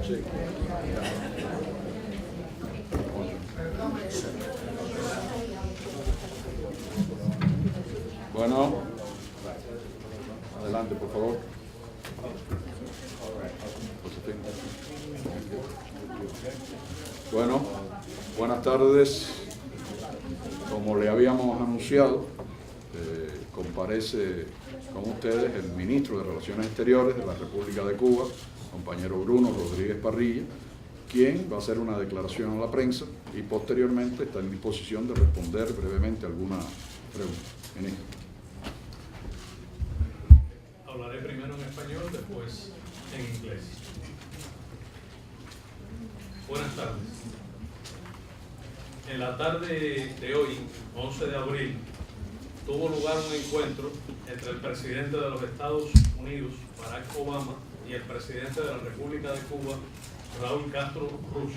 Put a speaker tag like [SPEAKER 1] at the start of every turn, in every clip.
[SPEAKER 1] Sí. Bueno, adelante, por favor. Bueno, buenas tardes. Como le habíamos anunciado, comparece con ustedes el ministro de Relaciones Exteriores de la República de Cuba, compañero Bruno Rodríguez Parrilla, quien va a hacer una declaración a la prensa y posteriormente está en disposición de responder brevemente alguna pregunta. Ministro.
[SPEAKER 2] Hablaré primero en español, después en inglés. Buenas tardes. En la tarde de hoy, 11 de abril, tuvo lugar un encuentro entre el presidente de los Estados Unidos, Barack Obama, y el presidente de la República de Cuba, Raúl Castro Ruz.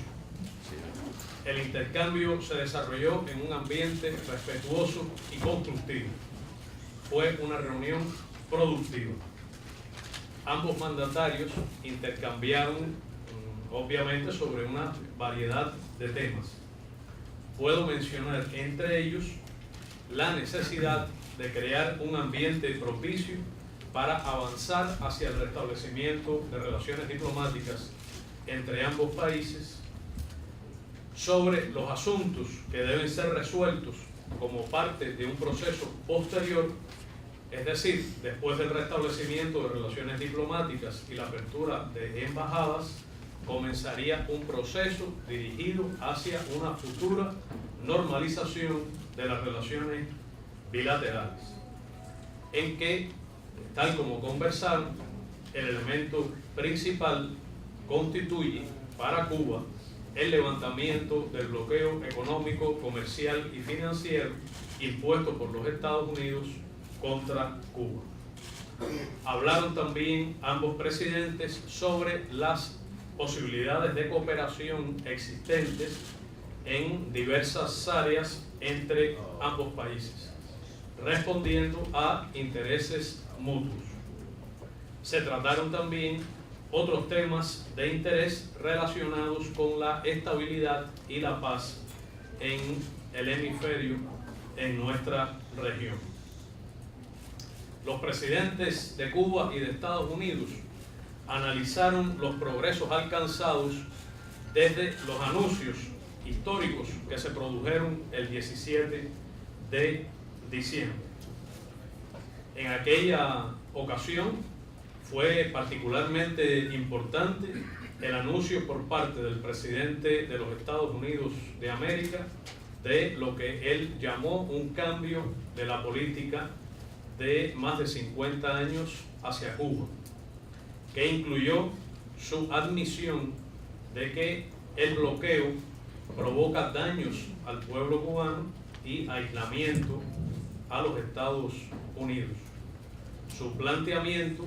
[SPEAKER 2] El intercambio se desarrolló en un ambiente respetuoso y constructivo. Fue una reunión productiva. Ambos mandatarios intercambiaron, obviamente, sobre una variedad de temas. Puedo mencionar entre ellos la necesidad de crear un ambiente propicio para avanzar hacia el restablecimiento de relaciones diplomáticas entre ambos países, sobre los asuntos que deben ser resueltos como parte de un proceso posterior, es decir, después del restablecimiento de relaciones diplomáticas y la apertura de embajadas, comenzaría un proceso dirigido hacia una futura normalización de las relaciones bilaterales, en que, tal como conversaron, el elemento principal constituye para Cuba el levantamiento del bloqueo económico, comercial y financiero impuesto por los Estados Unidos contra Cuba. Hablaron también ambos presidentes sobre las posibilidades de cooperación existentes en diversas áreas entre ambos países, respondiendo a intereses mutuos. Se trataron también otros temas de interés relacionados con la estabilidad y la paz en el hemisferio, en nuestra región. Los presidentes de Cuba y de Estados Unidos analizaron los progresos alcanzados desde los anuncios históricos que se produjeron el 17 de diciembre. En aquella ocasión fue particularmente importante el anuncio por parte del presidente de los Estados Unidos de América de lo que él llamó un cambio de la política de más de 50 años hacia Cuba, que incluyó su admisión de que el bloqueo provoca daños al pueblo cubano y aislamiento a los Estados Unidos. Su planteamiento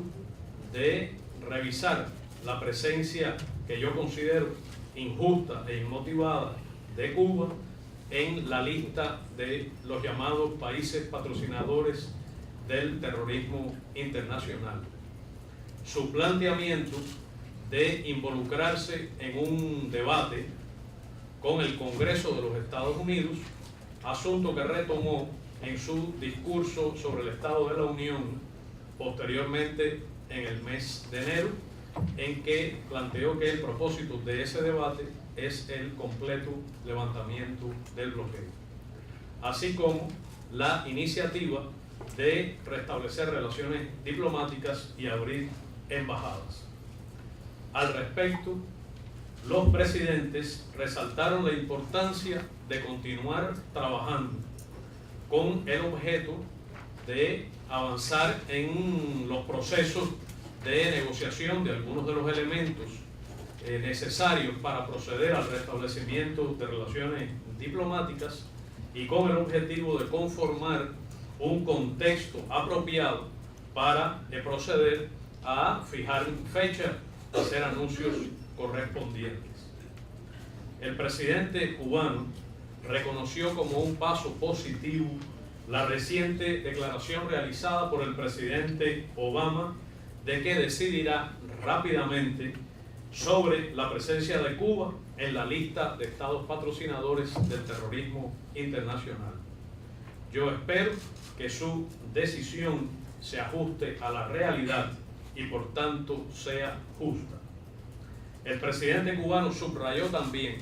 [SPEAKER 2] de revisar la presencia que yo considero injusta e inmotivada de Cuba en la lista de los llamados países patrocinadores del terrorismo internacional. Su planteamiento de involucrarse en un debate con el Congreso de los Estados Unidos, asunto que retomó en su discurso sobre el Estado de la Unión posteriormente en el mes de enero, en que planteó que el propósito de ese debate es el completo levantamiento del bloqueo, así como la iniciativa de restablecer relaciones diplomáticas y abrir embajadas. Al respecto, los presidentes resaltaron la importancia de continuar trabajando con el objeto de avanzar en los procesos de negociación de algunos de los elementos necesarios para proceder al restablecimiento de relaciones diplomáticas y con el objetivo de conformar un contexto apropiado para proceder a fijar fecha, hacer anuncios correspondientes. El presidente cubano reconoció como un paso positivo la reciente declaración realizada por el presidente Obama de que decidirá rápidamente sobre la presencia de Cuba en la lista de estados patrocinadores del terrorismo internacional. Yo espero que su decisión se ajuste a la realidad y por tanto sea justa. El presidente cubano subrayó también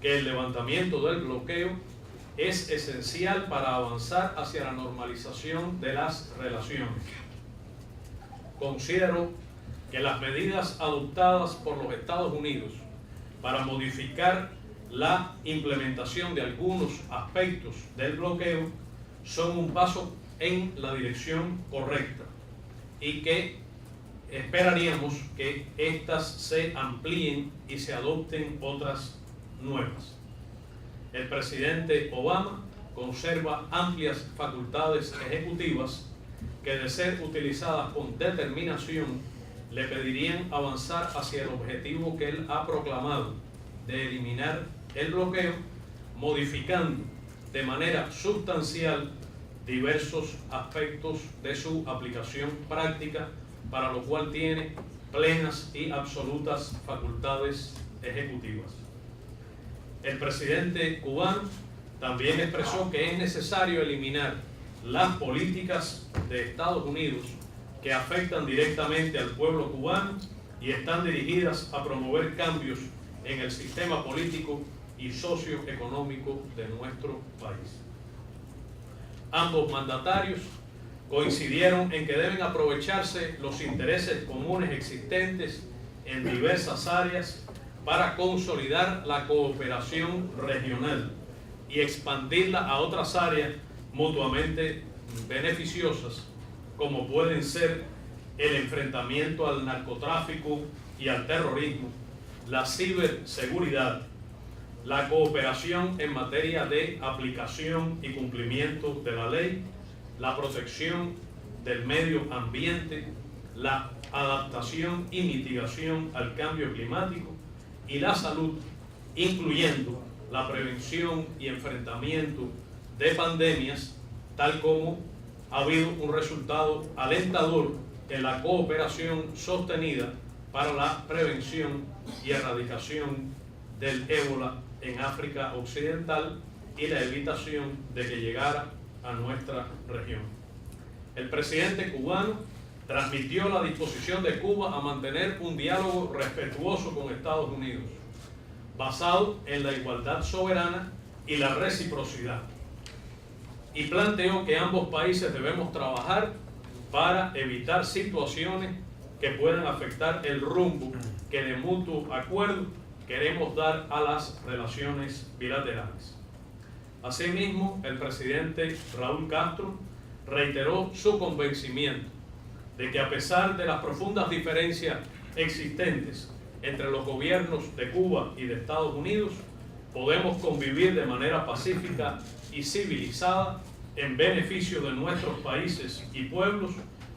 [SPEAKER 2] que el levantamiento del bloqueo es esencial para avanzar hacia la normalización de las relaciones. Considero que las medidas adoptadas por los Estados Unidos para modificar la implementación de algunos aspectos del bloqueo son un paso en la dirección correcta y que esperaríamos que éstas se amplíen y se adopten otras nuevas. El presidente Obama conserva amplias facultades ejecutivas que, de ser utilizadas con determinación, le pedirían avanzar hacia el objetivo que él ha proclamado de eliminar el bloqueo, modificando de manera sustancial diversos aspectos de su aplicación práctica, para lo cual tiene plenas y absolutas facultades ejecutivas. El presidente cubano también expresó que es necesario eliminar las políticas de Estados Unidos que afectan directamente al pueblo cubano y están dirigidas a promover cambios en el sistema político y socioeconómico de nuestro país. Ambos mandatarios coincidieron en que deben aprovecharse los intereses comunes existentes en diversas áreas para consolidar la cooperación regional y expandirla a otras áreas mutuamente beneficiosas, como pueden ser el enfrentamiento al narcotráfico y al terrorismo, la ciberseguridad, la cooperación en materia de aplicación y cumplimiento de la ley, la protección del medio ambiente, la adaptación y mitigación al cambio climático y la salud, incluyendo la prevención y enfrentamiento de pandemias, tal como ha habido un resultado alentador en la cooperación sostenida para la prevención y erradicación del ébola en África Occidental y la evitación de que llegara a nuestra región. El presidente cubano transmitió la disposición de Cuba a mantener un diálogo respetuoso con Estados Unidos, basado en la igualdad soberana y la reciprocidad, y planteó que ambos países debemos trabajar para evitar situaciones que puedan afectar el rumbo que de mutuo acuerdo queremos dar a las relaciones bilaterales. Asimismo, el presidente Raúl Castro reiteró su convencimiento de que, a pesar de las profundas diferencias existentes entre los gobiernos de Cuba y de Estados Unidos, podemos convivir de manera pacífica y civilizada en beneficio de nuestros países y pueblos,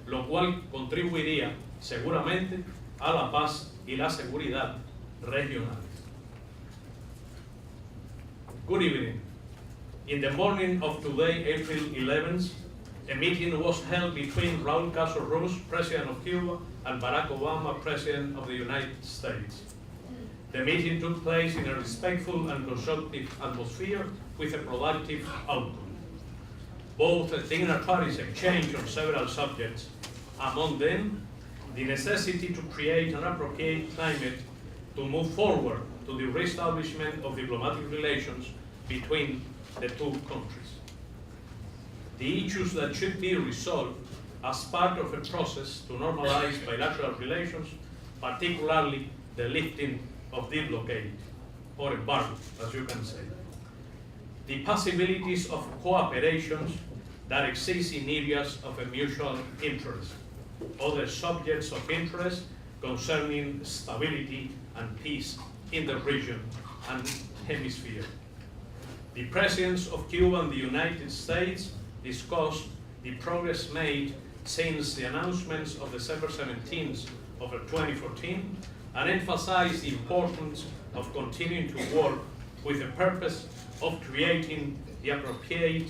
[SPEAKER 2] lo cual contribuiría seguramente a la paz y la seguridad regionales. Good evening. In the morning of today, April 11th, a meeting was held between Raúl Castro Ruz, President of Cuba, and Barack Obama, President of the United States. The meeting took place in a respectful and constructive atmosphere with a productive outcome. Both dignitaries exchanged on several subjects, among them the necessity to create an appropriate climate to move forward to the re-establishment of diplomatic relations between the two countries. The issues that should be resolved as part of a process to normalize bilateral relations, particularly the lifting of the blockade, or embargo, as you can say. The possibilities of cooperation that exist in areas of a mutual interest, other subjects of interest concerning stability and peace in the region and hemisphere. The presidents of Cuba and the United States discussed the progress made since the announcements of December 17th of 2014 and emphasized the importance of continuing to work with the purpose of creating the appropriate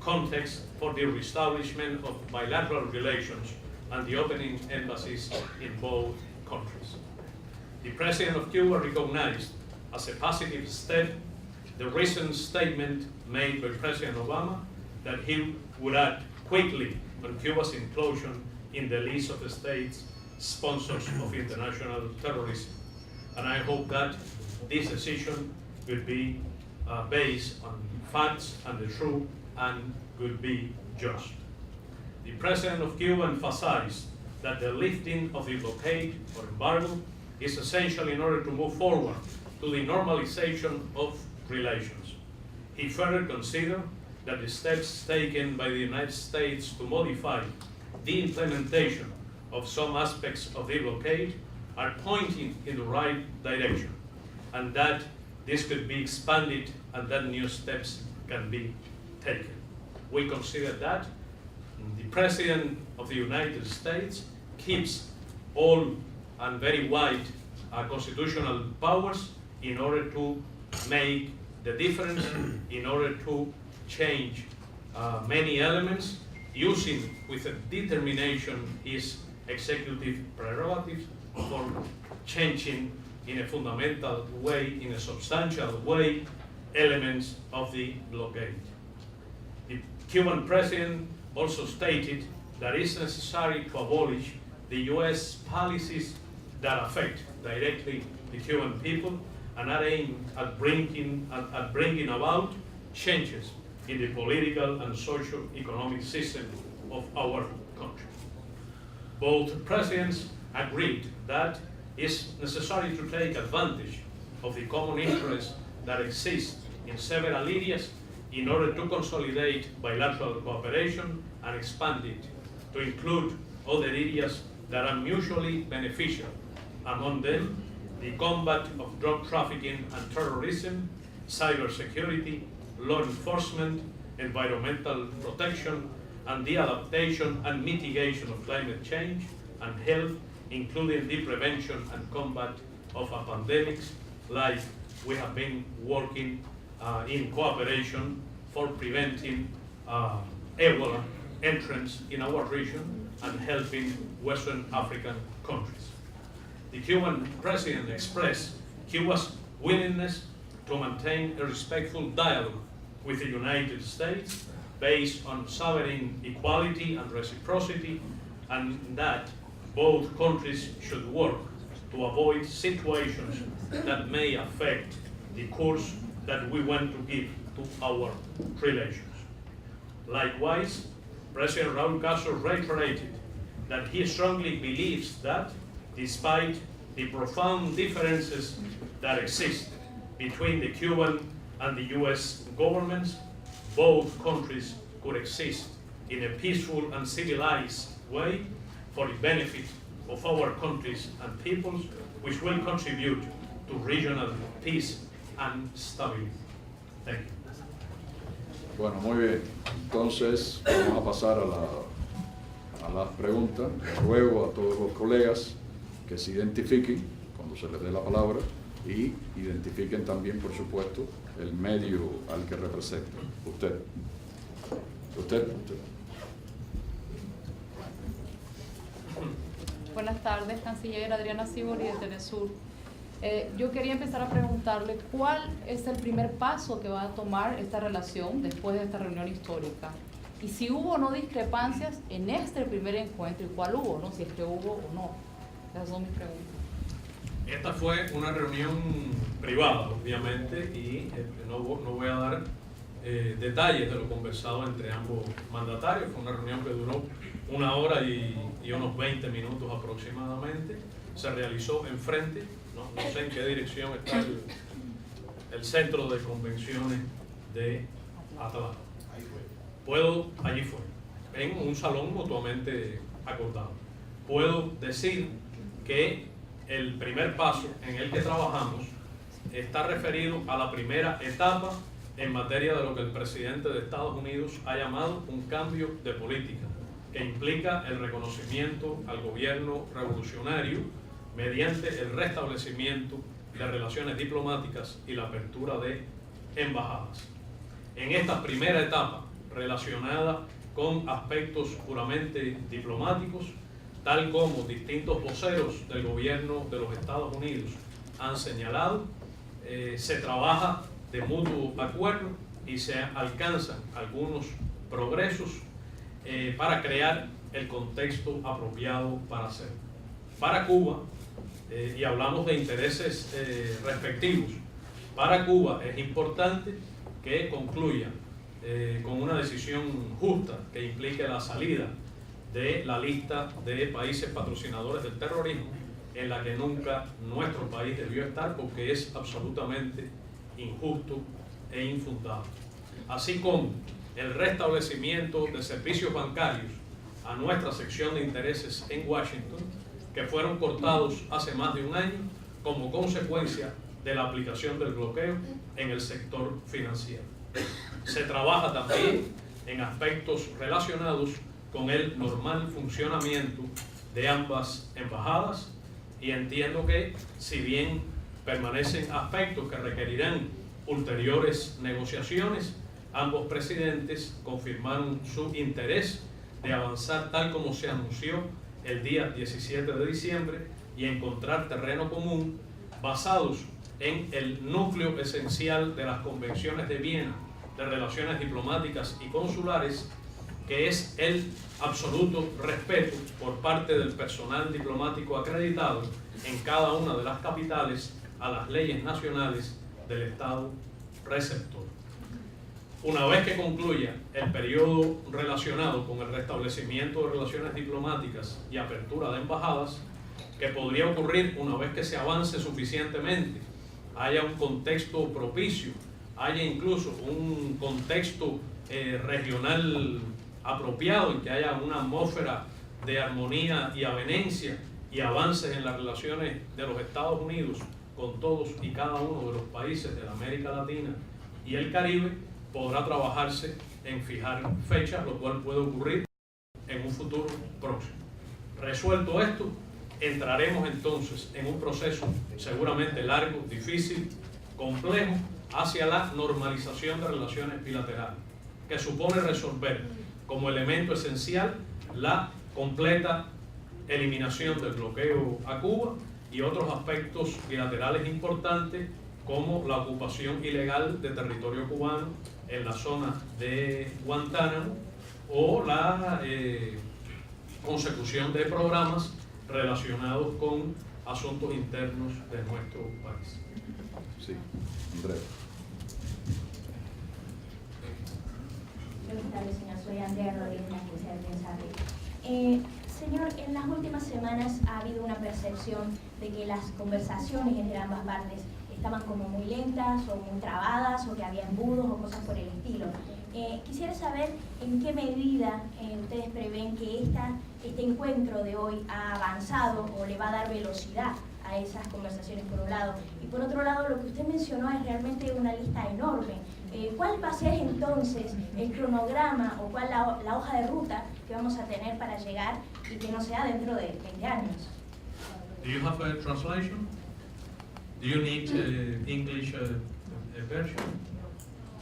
[SPEAKER 2] context for the reestablishment of bilateral relations and the opening embassies in both countries. The President of Cuba recognized as a positive step the recent statement made by President Obama that he would act quickly on Cuba's inclusion in the list of states sponsors of international terrorism. And I hope that this decision will be based on facts and the truth and will be just. The President of Cuba emphasized that the lifting of the blockade or embargo is essential in order to move forward to the normalization of relations. He further considered that the steps taken by the United States to modify the implementation of some aspects of the blockade are pointing in the right direction, and that this could be expanded and that new steps can be taken. We consider that the President of the United States keeps all and very wide constitutional powers in order to make the difference, in order to change many elements, using with a determination his executive prerogatives for changing in a fundamental way, in a substantial way, elements of the blockade. The Cuban president also stated that it's necessary to abolish the U.S. policies that affect directly the Cuban people and are aimed at bringing about changes in the political and socio-economic system of our country. Both presidents agreed that it's necessary to take advantage of the common interests that exist in several areas in order to consolidate bilateral cooperation and expand it to include other areas that are mutually beneficial, among them the combat of drug trafficking and terrorism, cybersecurity, law enforcement, environmental protection, and the adaptation and mitigation of climate change and health, including the prevention and combat of pandemics, like we have been working in cooperation for preventing Ebola entrance in our region and helping Western African countries. The Cuban president expressed Cuba's willingness to maintain a respectful dialogue with the United States based on sovereign equality and reciprocity, and that both countries should work to avoid situations that may affect the course that we want to give to our relations. Likewise, President Raúl Castro reiterated that he strongly believes that, despite the profound differences that exist between the Cuban and the U.S. governments, both countries could exist in a peaceful and civilized way for the benefit of our countries and peoples, which will contribute to regional peace and stability. Thank you.
[SPEAKER 1] Bueno, muy bien. Entonces, vamos a pasar a las preguntas. Ruego a todos los colegas que se identifiquen cuando se les dé la palabra y identifiquen también, por supuesto, el medio al que representan. Usted.
[SPEAKER 3] Buenas tardes, canciller Adriana Sibori de Telesur. Yo quería empezar a preguntarle cuál es el primer paso que va a tomar esta relación después de esta reunión histórica y si hubo o no discrepancias en este primer encuentro y cuál hubo, ¿no? Si es que hubo o no. Esas son mis preguntas.
[SPEAKER 2] Esta fue una reunión privada, obviamente, y no voy a dar detalles de lo conversado entre ambos mandatarios. Fue una reunión que duró 1 hora y unos 20 minutos aproximadamente. Se realizó enfrente, no sé en qué dirección está el centro de convenciones de Atalaya. Allí fue, en un salón mutuamente acordado. Puedo decir que el primer paso en el que trabajamos está referido a la primera etapa en materia de lo que el presidente de Estados Unidos ha llamado un cambio de política, que implica el reconocimiento al gobierno revolucionario mediante el restablecimiento de relaciones diplomáticas y la apertura de embajadas. En esta primera etapa, relacionada con aspectos puramente diplomáticos, tal como distintos voceros del gobierno de los Estados Unidos han señalado, se trabaja de mutuo acuerdo y se alcanzan algunos progresos para crear el contexto apropiado para hacerlo. Para Cuba, y hablamos de intereses respectivos, para Cuba es importante que concluya con una decisión justa que implique la salida de la lista de países patrocinadores del terrorismo, en la que nunca nuestro país debió estar porque es absolutamente injusto e infundado. Así como el restablecimiento de servicios bancarios a nuestra sección de intereses en Washington, que fueron cortados hace más de un año como consecuencia de la aplicación del bloqueo en el sector financiero. Se trabaja también en aspectos relacionados con el normal funcionamiento de ambas embajadas, y entiendo que, si bien permanecen aspectos que requerirán ulteriores negociaciones, ambos presidentes confirmaron su interés de avanzar tal como se anunció el día 17 de diciembre y encontrar terreno común basados en el núcleo esencial de las convenciones de Viena de relaciones diplomáticas y consulares, que es el absoluto respeto por parte del personal diplomático acreditado en cada una de las capitales a las leyes nacionales del Estado receptor. Una vez que concluya el periodo relacionado con el restablecimiento de relaciones diplomáticas y apertura de embajadas, que podría ocurrir una vez que se avance suficientemente, haya un contexto propicio, haya incluso un contexto regional apropiado y que haya una atmósfera de armonía y avenencia y avances en las relaciones de los Estados Unidos con todos y cada uno de los países de la América Latina y el Caribe, podrá trabajarse en fijar fechas, lo cual puede ocurrir en un futuro próximo. Resuelto esto, entraremos entonces en un proceso seguramente largo, difícil, complejo, hacia la normalización de relaciones bilaterales, que supone resolver como elemento esencial la completa eliminación del bloqueo a Cuba y otros aspectos bilaterales importantes, como la ocupación ilegal de territorio cubano en la zona de Guantánamo o la consecución de programas relacionados con asuntos internos de nuestro país.
[SPEAKER 1] Sí, Andrea.
[SPEAKER 4] Buenas tardes, señor. Soy Andrea Rodríguez, de la Agencia de Prensa RIC. Señor, en las últimas semanas ha habido una percepción de que las conversaciones entre ambas partes estaban como muy lentas o muy trabadas, o que había embudos o cosas por el estilo. Quisiera saber en qué medida ustedes prevén que este encuentro de hoy ha avanzado o le va a dar velocidad a esas conversaciones, por un lado. Y por otro lado, lo que usted mencionó es realmente una lista enorme. ¿Cuál va a ser entonces el cronograma o cuál la hoja de ruta que vamos a tener para llegar y que no sea dentro de 20 años?
[SPEAKER 2] Do you have a translation? Do you need English version?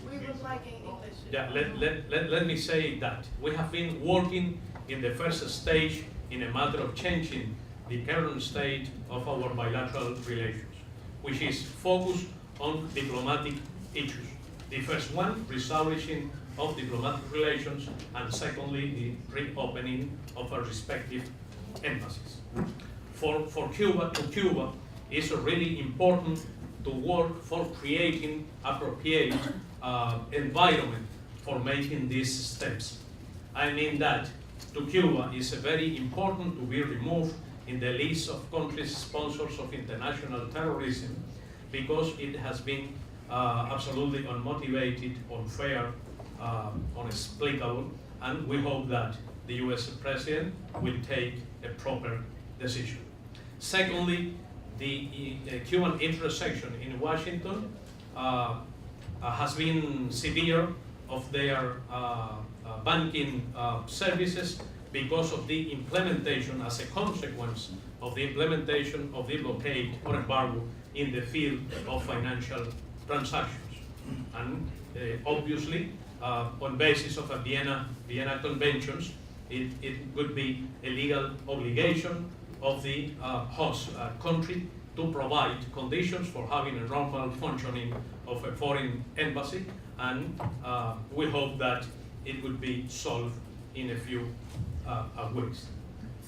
[SPEAKER 5] We would like in English.
[SPEAKER 2] Yeah, let me say that we have been working in the first stage in a matter of changing the current state of our bilateral relations, which is focused on diplomatic issues. The first one, reestablishing of diplomatic relations, and secondly, the reopening of our respective embassies. For Cuba, it's really important to work for creating appropriate environment for making these steps. I mean that to Cuba is very important to be removed in the list of countries sponsors of international terrorism, because it has been absolutely unmotivated, unfair, inexplicable, and we hope that the US President will take a proper decision. Secondly, the Cuban interest section in Washington has been severe of their banking services because of the implementation, as a consequence of the implementation of the blockade or embargo in the field of financial transactions. And obviously, on basis of a Vienna Conventions, it would be a legal obligation of the host country to provide conditions for having a normal functioning of a foreign embassy, and we hope that it would be solved in a few weeks.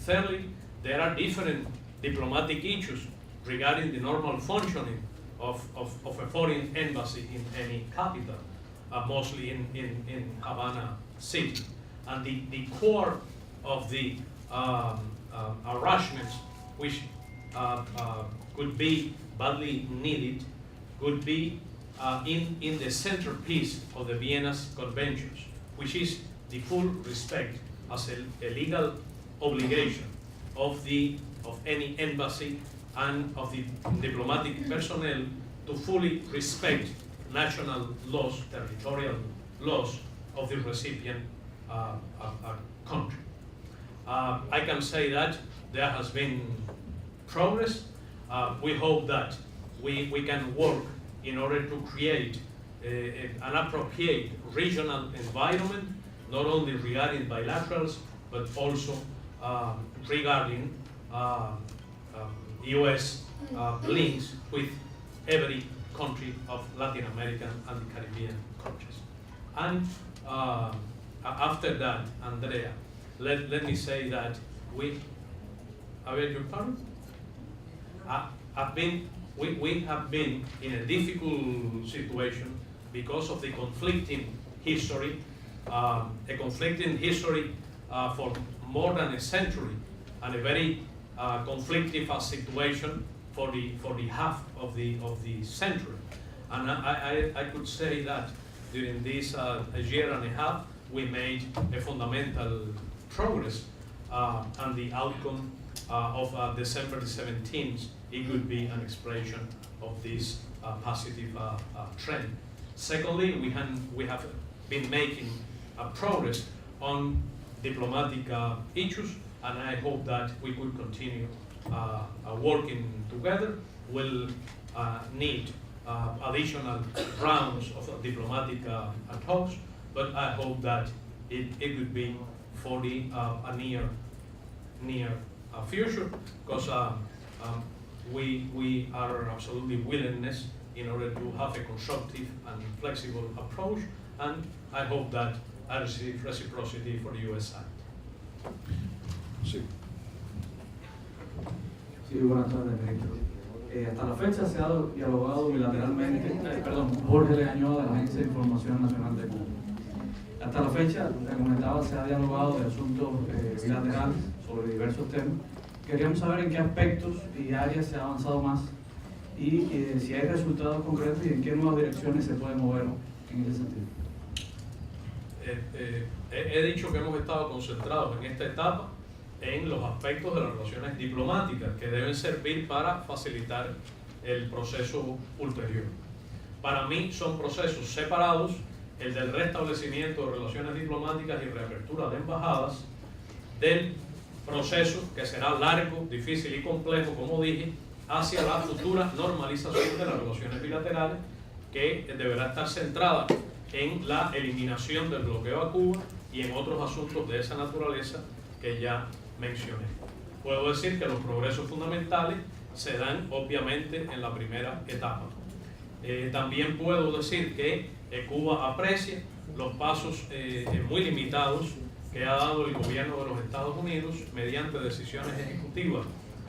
[SPEAKER 2] Thirdly, there are different diplomatic issues regarding the normal functioning of a foreign embassy in any capital, mostly in Havana City. And the core of the arrangements which could be badly needed could be in the centerpiece of the Vienna Conventions, which is the full respect as a legal obligation of any embassy and of the diplomatic personnel to fully respect national laws, territorial laws of the recipient country. I can say that there has been progress. We hope that we can work in order to create an appropriate regional environment, not only regarding bilaterals, but also regarding US links with every country of Latin American and the Caribbean countries. And after that, Andrea, let me say that I beg your pardon? We have been in a difficult situation because of the conflicting history, for more than a century, and a very conflictive situation for the half of the century. And I could say that during this year and a half, we made a fundamental progress, and the outcome of December 17th, it could be an expression of this positive trend. Secondly, we have been making progress on diplomatic issues, and I hope that we could continue working together. We'll need additional rounds of diplomatic talks, but I hope that it would be for the near future, because we are absolutely willingness in order to have a constructive and flexible approach, and I hope that I receive reciprocity for the US side.
[SPEAKER 1] Sí.
[SPEAKER 6] Sí, buenas tardes, ministro. Hasta la fecha se ha dialogado bilateralmente, Jorge Legañó, de la Agencia de Información Nacional de Cuba. Hasta la fecha, le comentaba, se ha dialogado de asuntos bilaterales sobre diversos temas. Queríamos saber en qué aspectos y áreas se ha avanzado más y si hay resultados concretos y en qué nuevas direcciones se puede mover en ese sentido.
[SPEAKER 2] He dicho que hemos estado concentrados en esta etapa en los aspectos de las relaciones diplomáticas que deben servir para facilitar el proceso ulterior. Para mí son procesos separados, el del restablecimiento de relaciones diplomáticas y reapertura de embajadas, del proceso que será largo, difícil y complejo, como dije, hacia la futura normalización de las relaciones bilaterales, que deberá estar centrada en la eliminación del bloqueo a Cuba y en otros asuntos de esa naturaleza que ya mencioné. Puedo decir que los progresos fundamentales se dan obviamente en la primera etapa. También puedo decir que Cuba aprecia los pasos muy limitados que ha dado el gobierno de los Estados Unidos mediante decisiones ejecutivas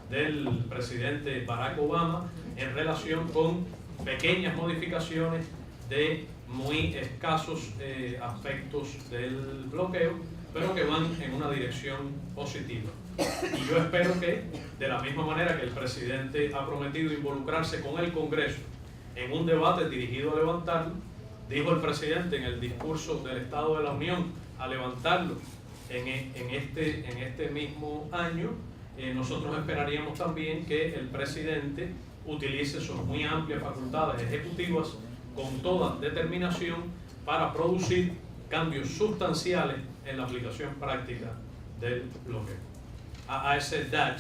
[SPEAKER 2] del presidente Barack Obama en relación con pequeñas modificaciones de muy escasos aspectos del bloqueo, pero que van en una dirección positiva. Y yo espero que, de la misma manera que el presidente ha prometido involucrarse con el Congreso en un debate dirigido a levantarlo, dijo el presidente en el discurso del Estado de la Unión, a levantarlo en este mismo año, nosotros esperaríamos también que el presidente utilice sus muy amplias facultades ejecutivas con toda determinación para producir cambios sustanciales en la aplicación práctica del bloqueo. I said that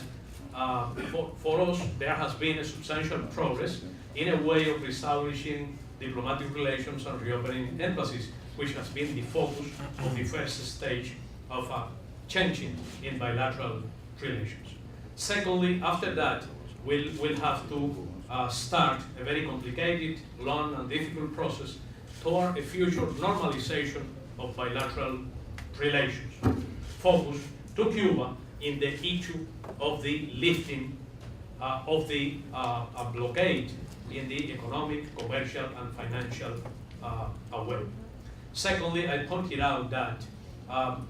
[SPEAKER 2] for us there has been a substantial progress in a way of reestablishing diplomatic relations and reopening embassies, which has been the focus of the first stage of changing in bilateral relations. Secondly, after that, we'll have to start a very complicated, long and difficult process toward a future normalization of bilateral relations, focused to Cuba in the issue of the lifting of the blockade in the economic, commercial, and financial way. Secondly, I pointed out that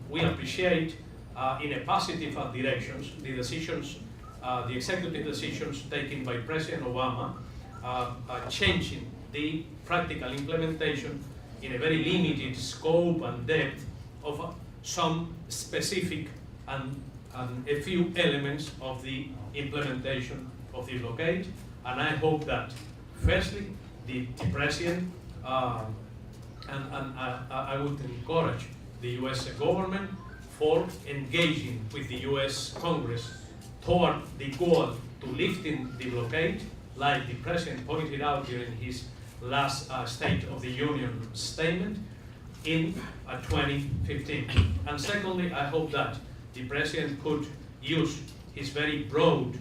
[SPEAKER 2] we appreciate in a positive directions the decisions, the executive decisions taken by President Obama, changing the practical implementation in a very limited scope and depth of some specific and a few elements of the implementation of the blockade. And I hope that, firstly, the President, and I would encourage the U.S. government for engaging with the U.S. Congress toward the goal to lifting the blockade, like the President pointed out during his last State of the Union statement in 2015. And secondly, I hope that the President could use his very broad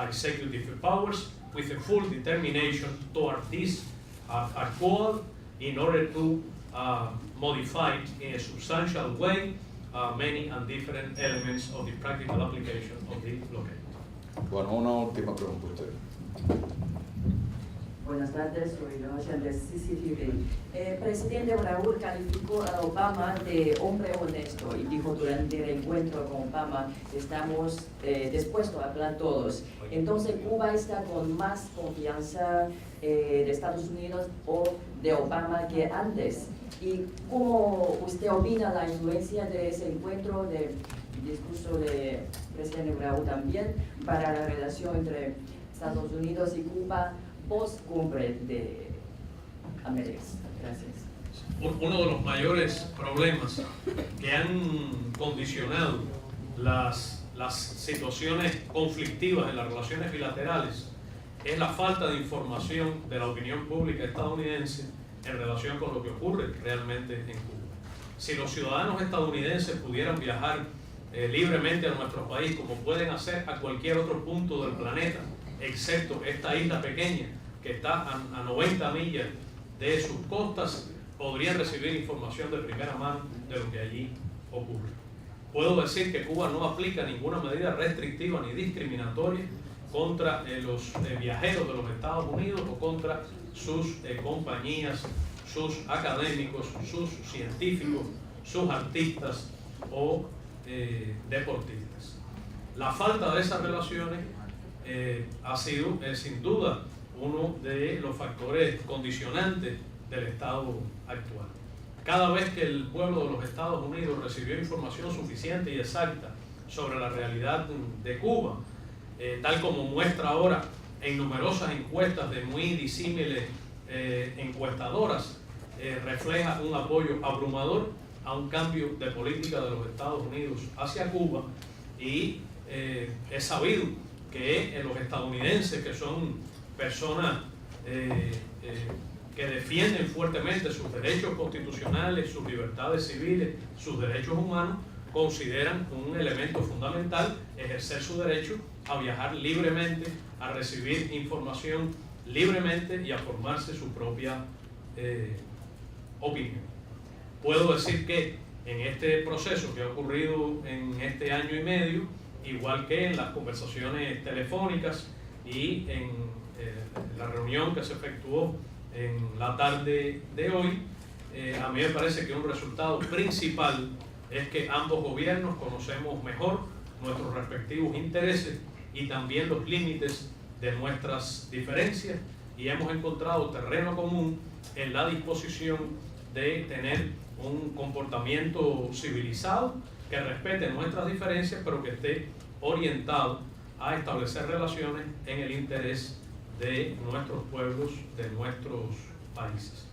[SPEAKER 2] executive powers with a full determination toward this goal in order to modify in a substantial way many and different elements of the practical application of the blockade.
[SPEAKER 1] Bueno, una última pregunta a usted.
[SPEAKER 7] Buenas tardes, soy Rocha de CCTV. Presidente Raúl calificó a Obama de hombre honesto y dijo durante el encuentro con Obama que estamos dispuestos a hablar todos. Entonces, ¿Cuba está con más confianza de Estados Unidos o de Obama que antes? ¿Y cómo usted opina la influencia de ese encuentro, del discurso del presidente Raúl también, para la relación entre Estados Unidos y Cuba post-cumbre de América? Gracias.
[SPEAKER 2] Uno de los mayores problemas que han condicionado las situaciones conflictivas en las relaciones bilaterales es la falta de información de la opinión pública estadounidense en relación con lo que ocurre realmente en Cuba. Si los ciudadanos estadounidenses pudieran viajar libremente a nuestro país, como pueden hacer a cualquier otro punto del planeta, excepto esta isla pequeña que está a 90 millas de sus costas, podrían recibir información de primera mano de lo que allí ocurre. Puedo decir que Cuba no aplica ninguna medida restrictiva ni discriminatoria contra los viajeros de los Estados Unidos o contra sus compañías, sus académicos, sus científicos, sus artistas o deportistas. La falta de esas relaciones ha sido sin duda uno de los factores condicionantes del estado actual. Cada vez que el pueblo de los Estados Unidos recibió información suficiente y exacta sobre la realidad de Cuba, tal como muestra ahora en numerosas encuestas de muy disímiles encuestadoras, refleja un apoyo abrumador a un cambio de política de los Estados Unidos hacia Cuba, y es sabido que los estadounidenses, que son personas que defienden fuertemente sus derechos constitucionales, sus libertades civiles, sus derechos humanos, consideran un elemento fundamental ejercer su derecho a viajar libremente, a recibir información libremente y a formarse su propia opinión. Puedo decir que en este proceso que ha ocurrido en este año y medio, igual que en las conversaciones telefónicas y en la reunión que se efectuó en la tarde de hoy, a mí me parece que un resultado principal es que ambos gobiernos conocemos mejor nuestros respectivos intereses y también los límites de nuestras diferencias, y hemos encontrado terreno común en la disposición de tener un comportamiento civilizado que respete nuestras diferencias, pero que esté orientado a establecer relaciones en el interés de nuestros pueblos, de nuestros países.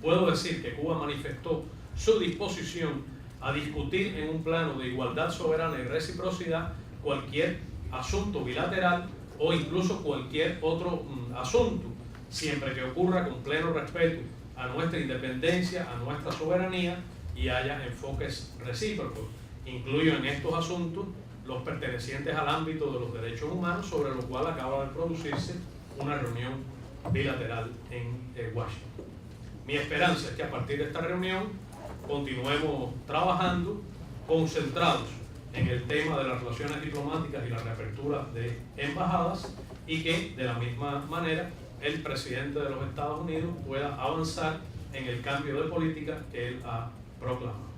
[SPEAKER 2] Puedo decir que Cuba manifestó su disposición a discutir en un plano de igualdad soberana y reciprocidad cualquier asunto bilateral o incluso cualquier otro asunto, siempre que ocurra con pleno respeto a nuestra independencia, a nuestra soberanía, y haya enfoques recíprocos. Incluyo en estos asuntos los pertenecientes al ámbito de los derechos humanos, sobre lo cual acaba de producirse una reunión bilateral en Washington. Mi esperanza es que a partir de esta reunión continuemos trabajando concentrados en el tema de las relaciones diplomáticas y la reapertura de embajadas, y que de la misma manera el presidente de los Estados Unidos pueda avanzar en el cambio de política que él ha proclamado.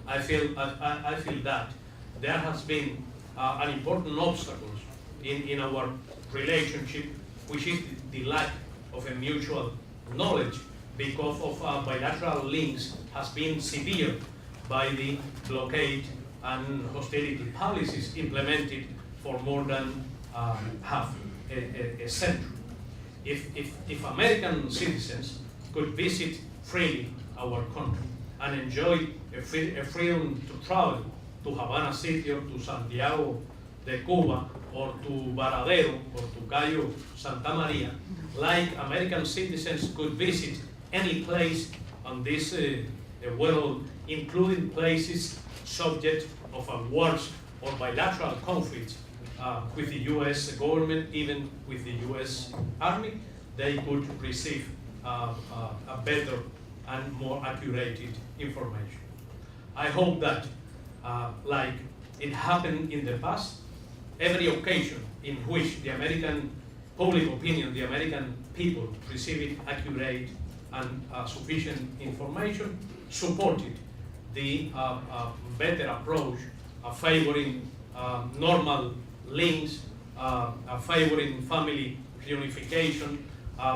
[SPEAKER 2] I feel that there has been an important obstacle in our relationship, which is the lack of a mutual knowledge, because of bilateral links has been severed by the blockade and hostility policies implemented for more than half a century. If American citizens could visit freely our country and enjoy a freedom to travel to Havana City or to Santiago de Cuba or to Varadero or to Cayo Santa Maria, like American citizens could visit any place on this world, including places subject of wars or bilateral conflicts with the U.S. government, even with the U.S. Army, they could receive a better and more accurate information. I hope that, like it happened in the past, every occasion in which the American public opinion, the American people received accurate and sufficient information, supported the better approach of favoring normal links, favoring family reunification,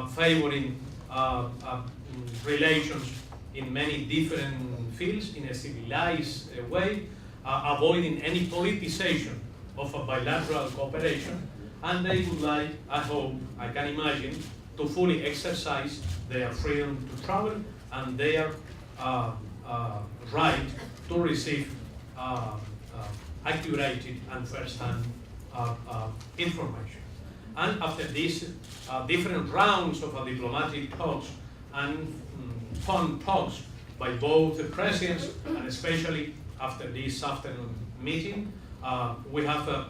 [SPEAKER 2] favoring relations in many different fields in a civilized way, avoiding any politicization of a bilateral cooperation, and they would like, I hope, I can imagine, to fully exercise their freedom to travel and their right to receive accurate and first-hand information. And after these different rounds of diplomatic talks and phone talks by both the presidents, and especially after this afternoon meeting, we have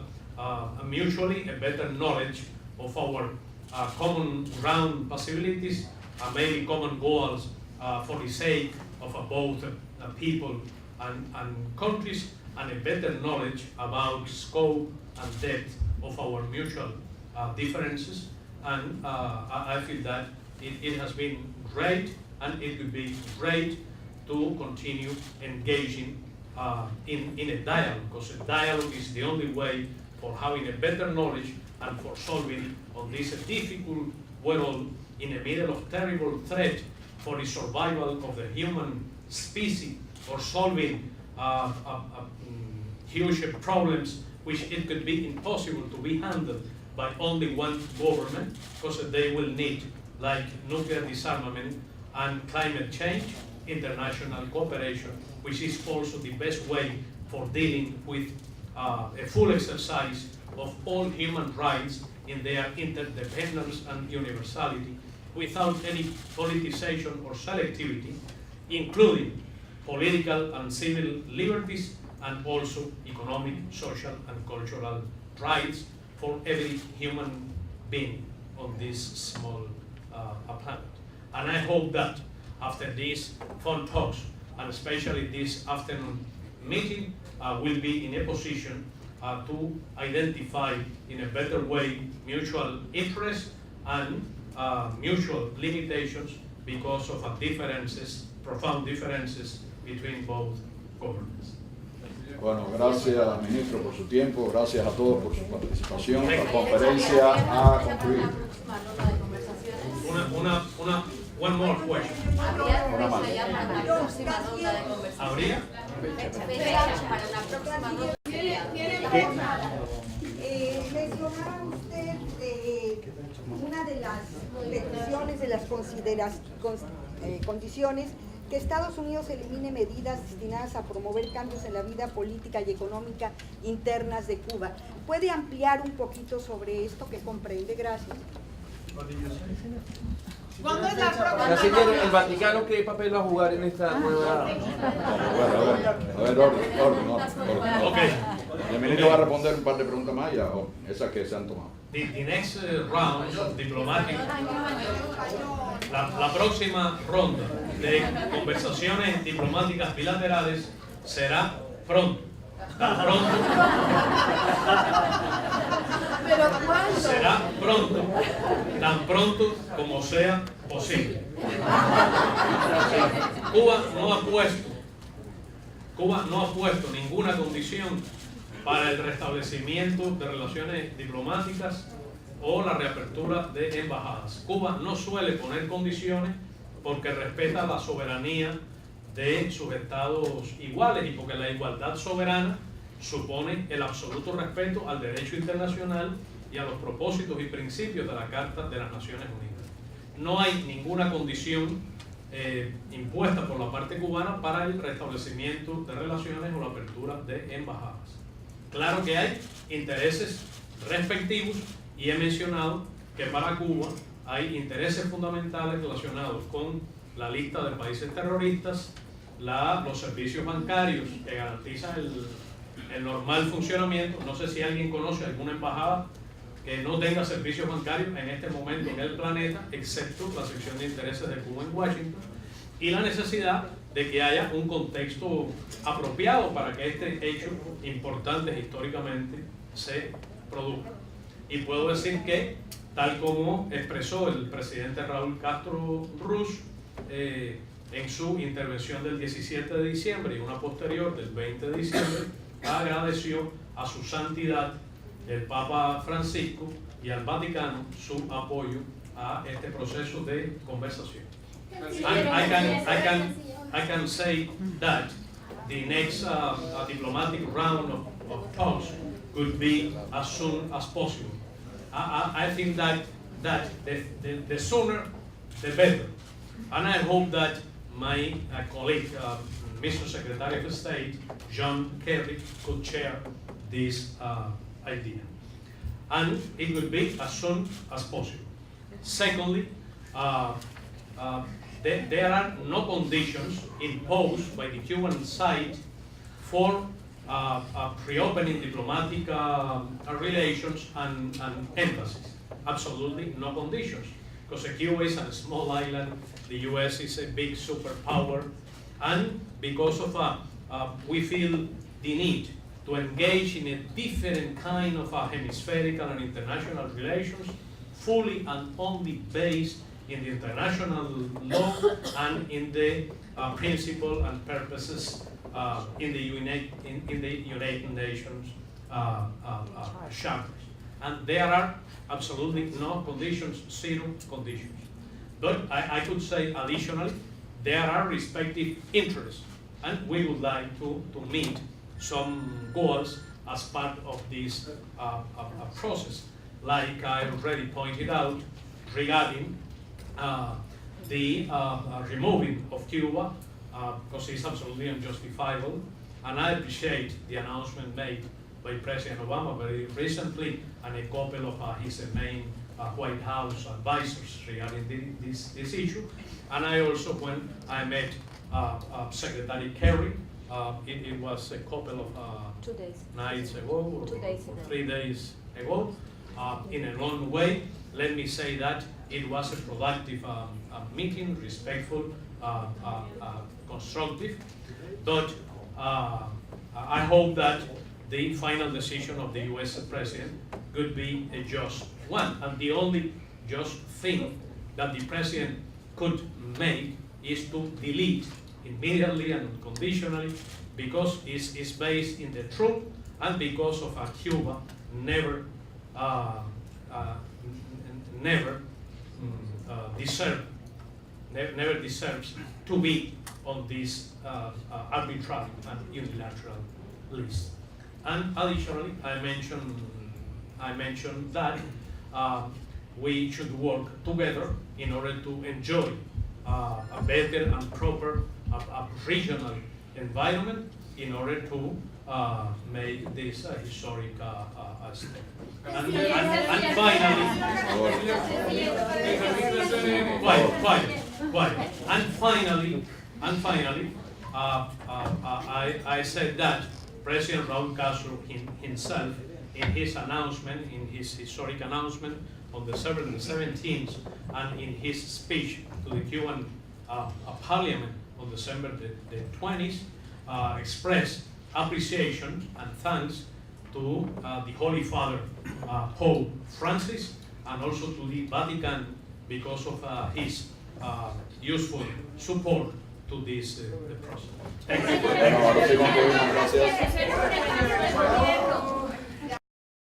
[SPEAKER 2] mutually a better knowledge of our common ground possibilities, maybe common goals for the sake of both people and countries, and a better knowledge about scope and depth of our mutual differences. And I feel that it has been great, and it would be great to continue engaging in a dialogue, because a dialogue is the only way for having a better knowledge and for solving on this difficult world in the middle of terrible threat for the survival of the human species, or solving huge problems which it could be impossible to be handled by only one government, because they will need, like nuclear disarmament and climate change, international cooperation, which is also the best way for dealing with a full exercise of all human rights in their interdependence and universality, without any politicization or selectivity, including political and civil liberties, and also economic, social, and cultural rights for every human being on this small planet. And I hope that after these phone talks, and especially this afternoon meeting, will be in a position to identify in a better way mutual interests and mutual limitations because of differences, profound differences between both governments.
[SPEAKER 1] Bueno, gracias, ministro, por su tiempo. Gracias a todos por su participación. La conferencia ha concluido.
[SPEAKER 2] One more question.
[SPEAKER 1] Una más.
[SPEAKER 2] ¿Habría?
[SPEAKER 8] Mencionaba usted una de las peticiones, de las condiciones, que Estados Unidos elimine medidas destinadas a promover cambios en la vida política y económica internas de Cuba. ¿Puede ampliar un poquito sobre esto que comprende? Gracias.
[SPEAKER 2] What did you say?
[SPEAKER 5] ¿Cuándo es la próxima?
[SPEAKER 9] Canciller, ¿el Vaticano qué papel va a jugar en esta nueva...?
[SPEAKER 1] A ver, orden.
[SPEAKER 2] Ok.
[SPEAKER 1] El ministro va a responder un par de preguntas más, ya, esas que se han tomado.
[SPEAKER 2] The next round of diplomatic, la próxima ronda de conversaciones diplomáticas bilaterales será pronto.
[SPEAKER 5] ¿Pero cuándo?
[SPEAKER 2] Será pronto, tan pronto como sea posible. Cuba no ha puesto ninguna condición para el restablecimiento de relaciones diplomáticas o la reapertura de embajadas. Cuba no suele poner condiciones porque respeta la soberanía de sus estados iguales y porque la igualdad soberana supone el absoluto respeto al derecho internacional y a los propósitos y principios de la Carta de las Naciones Unidas. No hay ninguna condición impuesta por la parte cubana para el restablecimiento de relaciones o la apertura de embajadas. Claro que hay intereses respectivos y he mencionado que para Cuba hay intereses fundamentales relacionados con la lista de países terroristas, los servicios bancarios que garantizan el normal funcionamiento. No sé si alguien conoce alguna embajada que no tenga servicios bancarios en este momento en el planeta, excepto la sección de intereses de Cuba en Washington, y la necesidad de que haya un contexto apropiado para que este hecho importante históricamente se produzca. Y puedo decir que, tal como expresó el presidente Raúl Castro Ruz en su intervención del 17 de diciembre y una posterior del 20 de diciembre, agradeció a su santidad el Papa Francisco y al Vaticano su apoyo a este proceso de conversación. I can say that the next diplomatic round of talks could be as soon as possible. I think that the sooner the better, and I hope that my colleague, Mr. Secretary of State John Kerry, could share this idea, and it will be as soon as possible. Secondly, there are no conditions imposed by the Cuban side for reopening diplomatic relations and embassies. Absolutely no conditions, because Cuba is a small island, the US is a big superpower, and because of we feel the need to engage in a different kind of hemispherical and international relations, fully and only based in the international law and in the principle and purposes in the United Nations charters. And there are absolutely no conditions, zero conditions. But I could say additionally, there are respective interests, and we would like to meet some goals as part of this process, like I already pointed out regarding the removing of Cuba, because it's absolutely unjustifiable, and I appreciate the announcement made by President Obama very recently and a couple of his main White House advisors regarding this issue. And I also, when I met Secretary Kerry, it was a couple of
[SPEAKER 8] 2 days.
[SPEAKER 2] nights ago, or
[SPEAKER 8] 2 days ago.
[SPEAKER 2] 3 days ago, in a long way. Let me say that it was a productive meeting, respectful, constructive, but I hope that the final decision of the US President could be a just one. And the only just thing that the President could make is to delete immediately and unconditionally, because it's based in the truth and because of Cuba never deserves to be on this arbitrary and unilateral list. And additionally, I mentioned that we should work together in order to enjoy a better and proper regional environment, in order to made this historic step. And finally, And finally, I said that President Raúl Castro himself, in his announcement, in his historic announcement on December the 17th, and in his speech to the Cuban Parliament on December the 20th, expressed appreciation and thanks to the Holy Father, Pope Francis, and also to the Vatican because of his useful support to this process. Thank you.
[SPEAKER 1] Bueno, ahora sí concluimos. Gracias.